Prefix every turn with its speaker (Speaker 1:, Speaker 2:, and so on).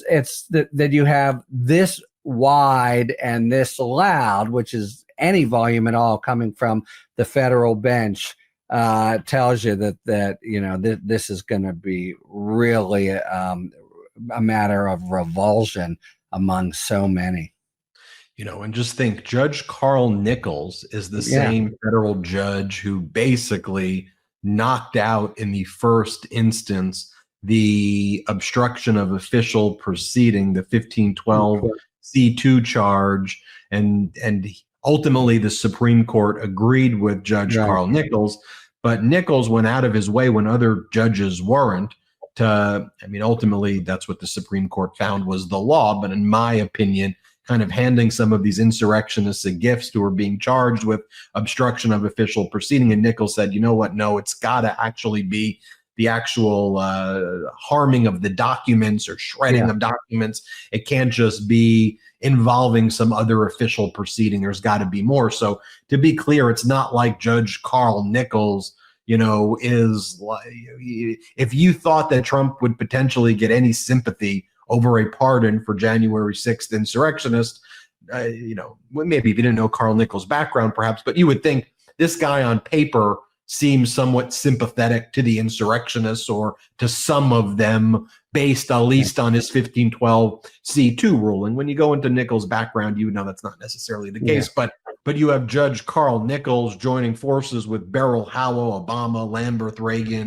Speaker 1: It's that you have this wide and this loud, which is any volume at all coming from the federal bench, tells you that this is going to be really a matter of revulsion among so many.
Speaker 2: And just think, Judge Carl Nichols is the same federal judge who basically knocked out in the first instance the obstruction of official proceeding, the 1512 C2 charge, and ultimately the Supreme Court agreed with Judge Carl Nichols, but Nichols went out of his way when other judges weren't ultimately that's what the Supreme Court found was the law, but in my opinion, kind of handing some of these insurrectionists a gift who are being charged with obstruction of official proceeding. And Nichols said, you know what? No, it's got to actually be the actual harming of the documents or shredding of documents. It can't just be involving some other official proceeding. There's got to be more. So to be clear, it's not like Judge Carl Nichols, is like, if you thought that Trump would potentially get any sympathy over a pardon for January 6th insurrectionists, maybe if you didn't know Carl Nichols' background, perhaps, but you would think this guy on paper seems somewhat sympathetic to the insurrectionists or to some of them based at least on his 1512 C2 ruling. When you go into Nichols' background, you know that's not necessarily the case, but you have Judge Carl Nichols joining forces with Beryl Howell, Obama, Lambert, Reagan,